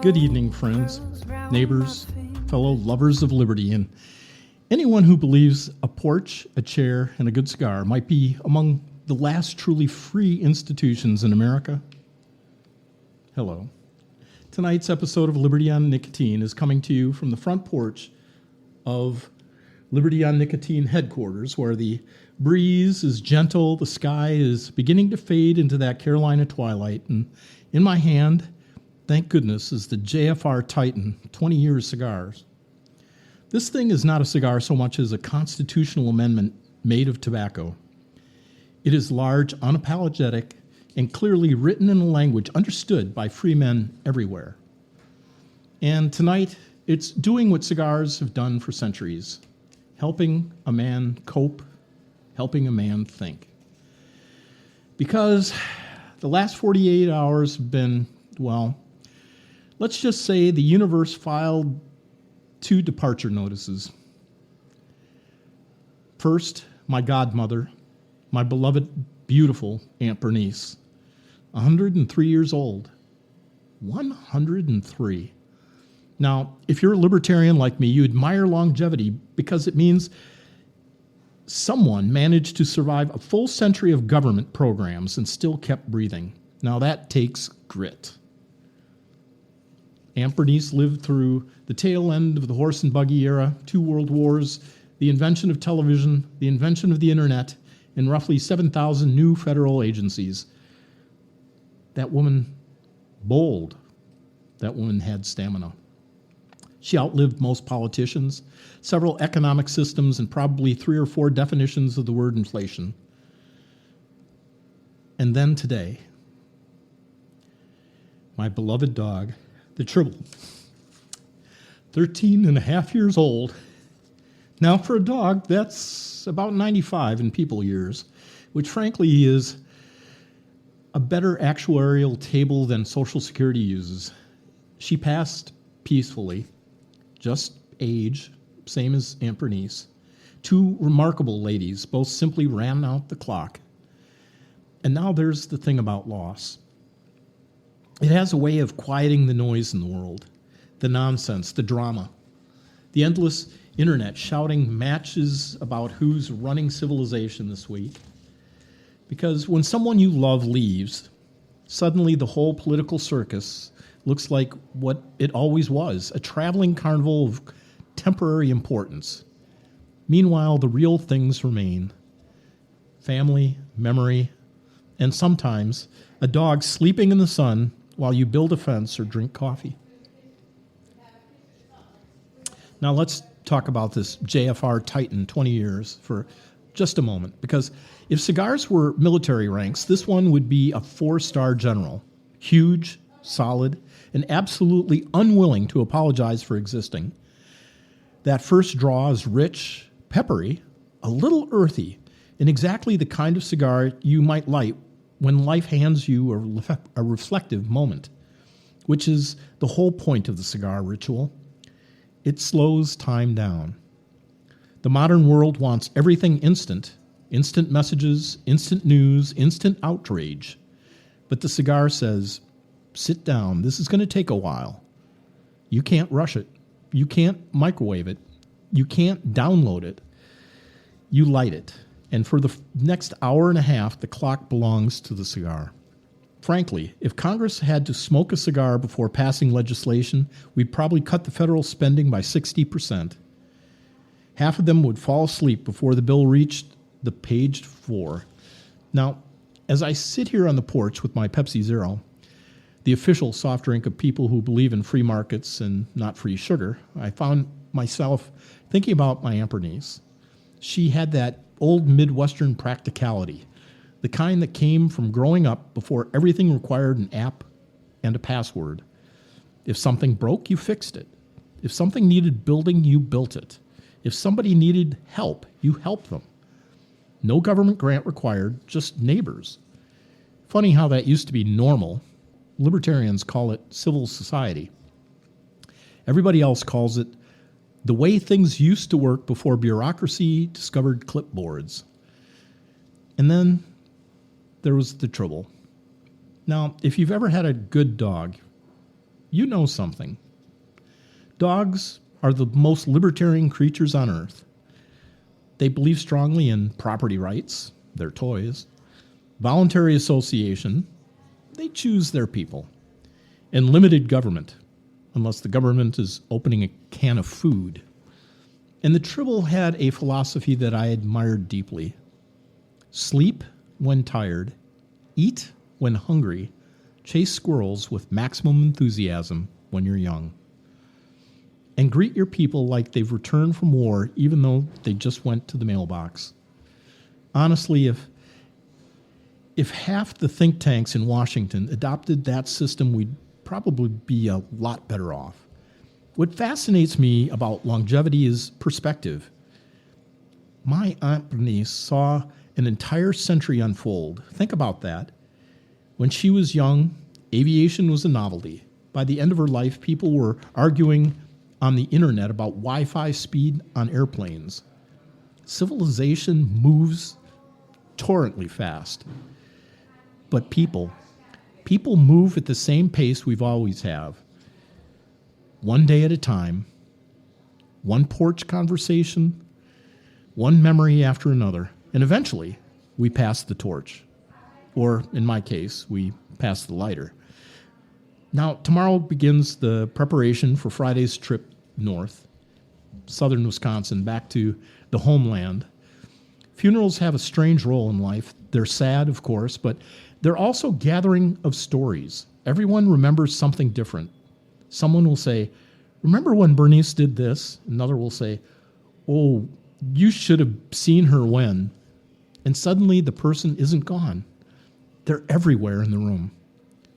Good evening, friends, neighbors, fellow lovers of liberty, and anyone who believes a porch, a chair, and a good cigar might be among the last truly free institutions in America. Hello. Tonight's episode of Liberty on Nicotine is coming to you from the front porch of Liberty on Nicotine headquarters, where the breeze is gentle, the sky is beginning to fade into that Carolina twilight, and in my hand, thank goodness, is the JFR Titan 20 years cigars. This thing is not a cigar so much as a constitutional amendment made of tobacco. It is large, unapologetic, and clearly written in a language understood by free men everywhere. And tonight, it's doing what cigars have done for centuries, helping a man cope, helping a man think. Because the last 48 hours have been, well, let's just say the universe filed 2 departure notices. First, my godmother, my beloved, beautiful Aunt Bernice, 103 years old. 103. Now, if you're a libertarian like me, you admire longevity because it means someone managed to survive a full century of government programs and still kept breathing. Now, that takes grit. Aunt Bernice lived through the tail end of the horse and buggy era, 2 world wars, the invention of television, the invention of the internet, and roughly 7,000 new federal agencies. That woman, bold. That woman had stamina. She outlived most politicians, several economic systems, and probably 3 or 4 definitions of the word inflation. And then today, my beloved dog, the Tribble, 13 and a half years old. Now for a dog, that's about 95 in people years, which frankly is a better actuarial table than Social Security uses. She passed peacefully, just age, same as Aunt Bernice. 2 remarkable ladies, both simply ran out the clock. And now there's the thing about loss. It has a way of quieting the noise in the world, the nonsense, the drama, the endless internet shouting matches about who's running civilization this week. Because when someone you love leaves, suddenly the whole political circus looks like what it always was, a traveling carnival of temporary importance. Meanwhile, the real things remain. Family, memory, and sometimes a dog sleeping in the sun while you build a fence or drink coffee. Now let's talk about this JFR Titan 20 years for just a moment, because if cigars were military ranks, this one would be a 4-star general, huge, solid, and absolutely unwilling to apologize for existing. That first draw is rich, peppery, a little earthy, and exactly the kind of cigar you might light when life hands you a reflective moment, which is the whole point of the cigar ritual. It slows time down. The modern world wants everything instant messages, instant news, instant outrage. But the cigar says, sit down, this is going to take a while. You can't rush it. You can't microwave it. You can't download it. You light it. And for the next hour and a half, the clock belongs to the cigar. Frankly, if Congress had to smoke a cigar before passing legislation, we'd probably cut the federal spending by 60%. Half of them would fall asleep before the bill reached the paged floor. Now, as I sit here on the porch with my Pepsi Zero, the official soft drink of people who believe in free markets and not free sugar, I found myself thinking about my Aunt Bernice. She had that old Midwestern practicality, the kind that came from growing up before everything required an app and a password. If something broke, you fixed it. If something needed building, you built it. If somebody needed help, you helped them. No government grant required, just neighbors. Funny how that used to be normal. Libertarians call it civil society. Everybody else calls it the way things used to work before bureaucracy discovered clipboards. And then there was the Tribble. Now, if you've ever had a good dog, you know something. Dogs are the most libertarian creatures on earth. They believe strongly in property rights, their toys, voluntary association, they choose their people, and limited government, unless the government is opening a can of food. And the Tribble had a philosophy that I admired deeply. Sleep when tired, eat when hungry, chase squirrels with maximum enthusiasm when you're young. And greet your people like they've returned from war, even though they just went to the mailbox. Honestly, if half the think tanks in Washington adopted that system, we'd probably be a lot better off. What fascinates me about longevity is perspective. My Aunt Bernice saw an entire century unfold. Think about that. When she was young, aviation was a novelty. By the end of her life, people were arguing on the internet about Wi-Fi speed on airplanes. Civilization moves torrently fast. But people move at the same pace we've always have. One day at a time, one porch conversation, one memory after another, and eventually we pass the torch. Or, in my case, we pass the lighter. Now, tomorrow begins the preparation for Friday's trip north, southern Wisconsin, back to the homeland. Funerals have a strange role in life. They're sad, of course, but they're also gathering of stories. Everyone remembers something different. Someone will say, remember when Bernice did this? Another will say, oh, you should have seen her when. And suddenly the person isn't gone. They're everywhere in the room.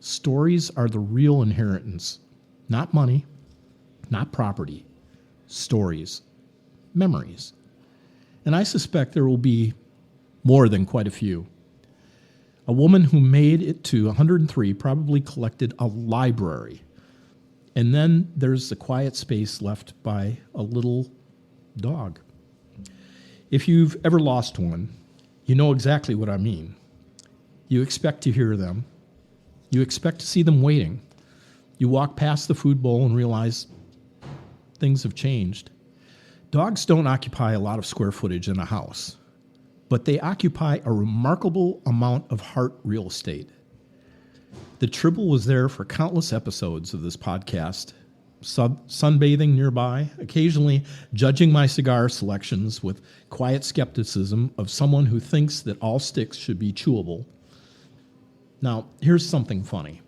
Stories are the real inheritance. Not money, not property. Stories, memories. And I suspect there will be more than quite a few. A woman who made it to 103 probably collected a library. And then there's the quiet space left by a little dog. If you've ever lost one, you know exactly what I mean. You expect to hear them. You expect to see them waiting. You walk past the food bowl and realize things have changed. Dogs don't occupy a lot of square footage in a house, but they occupy a remarkable amount of heart real estate. The Tribble was there for countless episodes of this podcast, sunbathing nearby, occasionally judging my cigar selections with quiet skepticism of someone who thinks that all sticks should be chewable. Now, here's something funny.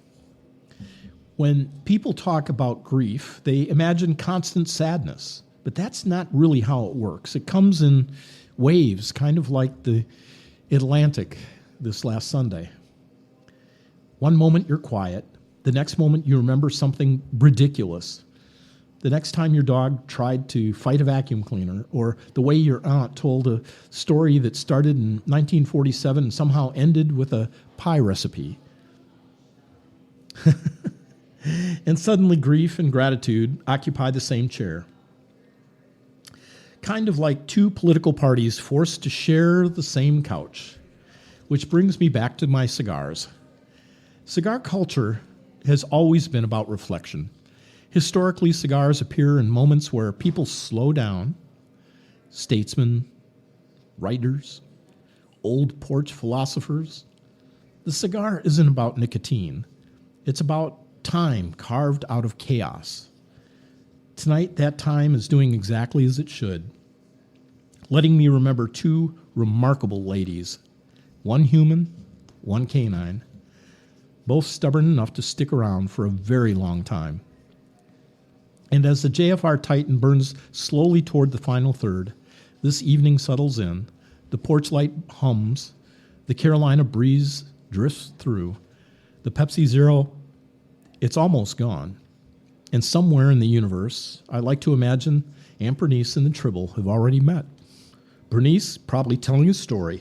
When people talk about grief, they imagine constant sadness, but that's not really how it works. It comes in waves, kind of like the Atlantic this last Sunday. One moment you're quiet, the next moment you remember something ridiculous. The next time your dog tried to fight a vacuum cleaner, or the way your aunt told a story that started in 1947 and somehow ended with a pie recipe. And suddenly grief and gratitude occupy the same chair. Kind of like two political parties forced to share the same couch. Which brings me back to my cigars. Cigar culture has always been about reflection. Historically, cigars appear in moments where people slow down. Statesmen, writers, old porch philosophers. The cigar isn't about nicotine. It's about time carved out of chaos. Tonight, that time is doing exactly as it should, letting me remember two remarkable ladies, one human, one canine, both stubborn enough to stick around for a very long time. And as the JFR Titan burns slowly toward the final third, this evening settles in, the porch light hums, the Carolina breeze drifts through, the Pepsi Zero, it's almost gone. And somewhere in the universe, I like to imagine Aunt Bernice and the Tribble have already met. Bernice probably telling a story.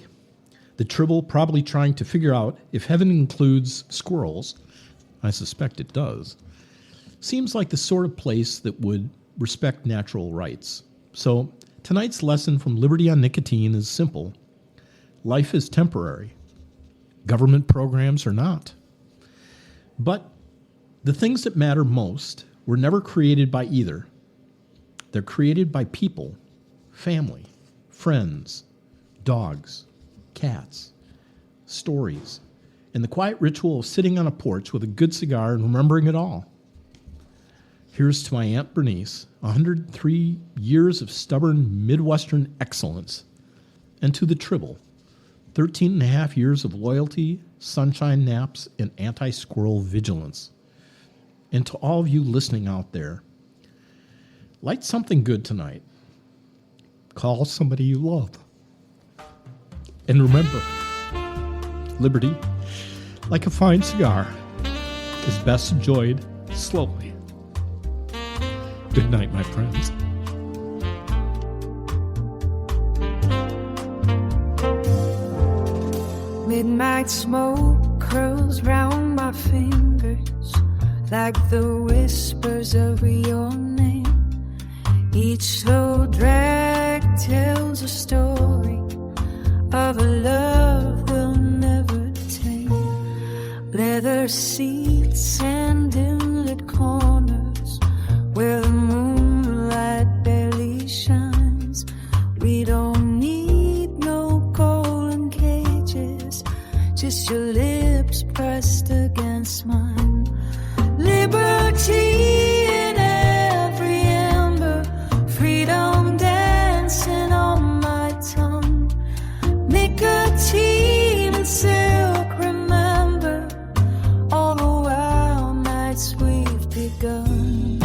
The Tribble probably trying to figure out if heaven includes squirrels. I suspect it does. Seems like the sort of place that would respect natural rights. So tonight's lesson from Liberty on Nicotine is simple. Life is temporary. Government programs are not. But The things that matter most were never created by either. They're created by people, family, friends, dogs, cats, stories, and the quiet ritual of sitting on a porch with a good cigar and remembering it all. Here's to my Aunt Bernice, 103 years of stubborn Midwestern excellence, and to the Tribble, 13 and a half years of loyalty, sunshine naps, and anti-squirrel vigilance. And to all of you listening out there, light something good tonight. Call somebody you love. And remember, liberty, like a fine cigar, is best enjoyed slowly. Good night, my friends. Midnight smoke curls round my fingers like the whispers of your name. Each slow drag tells a story of a love we'll never tame. Leather seats and dim-lit corners where the moonlight barely shines. We don't need no golden cages, just your lips pressed against mine. Liberty in every ember, freedom dancing on my tongue. Nicotine and silk, remember all the wild nights we've begun.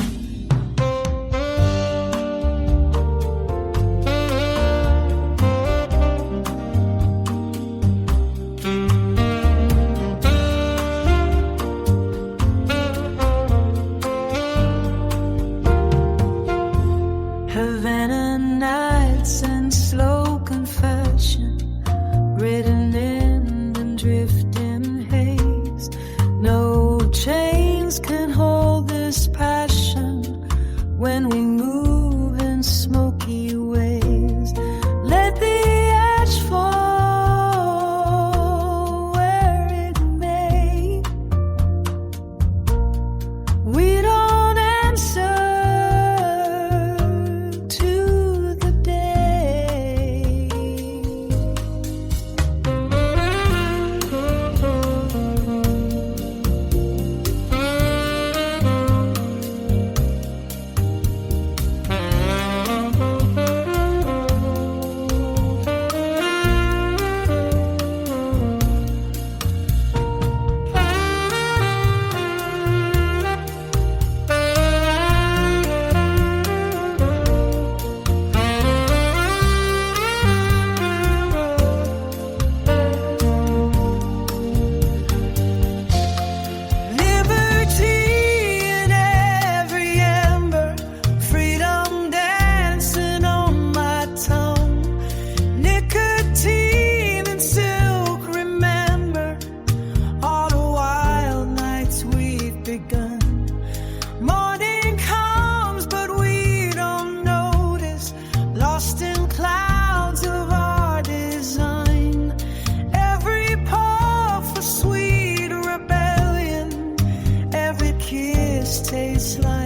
Havana nights and slow confession, written in and drifting haze. No chains can hold this passion when we move in smoky ways. Let the ash fall where it may. We don't answer to the day. Liberty in every ember, freedom dancing on my tongue. Nicotine and silk, remember all the wild nights we've begun. Morning comes, but we don't notice, lost in clouds of our design. Every puff a sweet rebellion, every kiss tastes like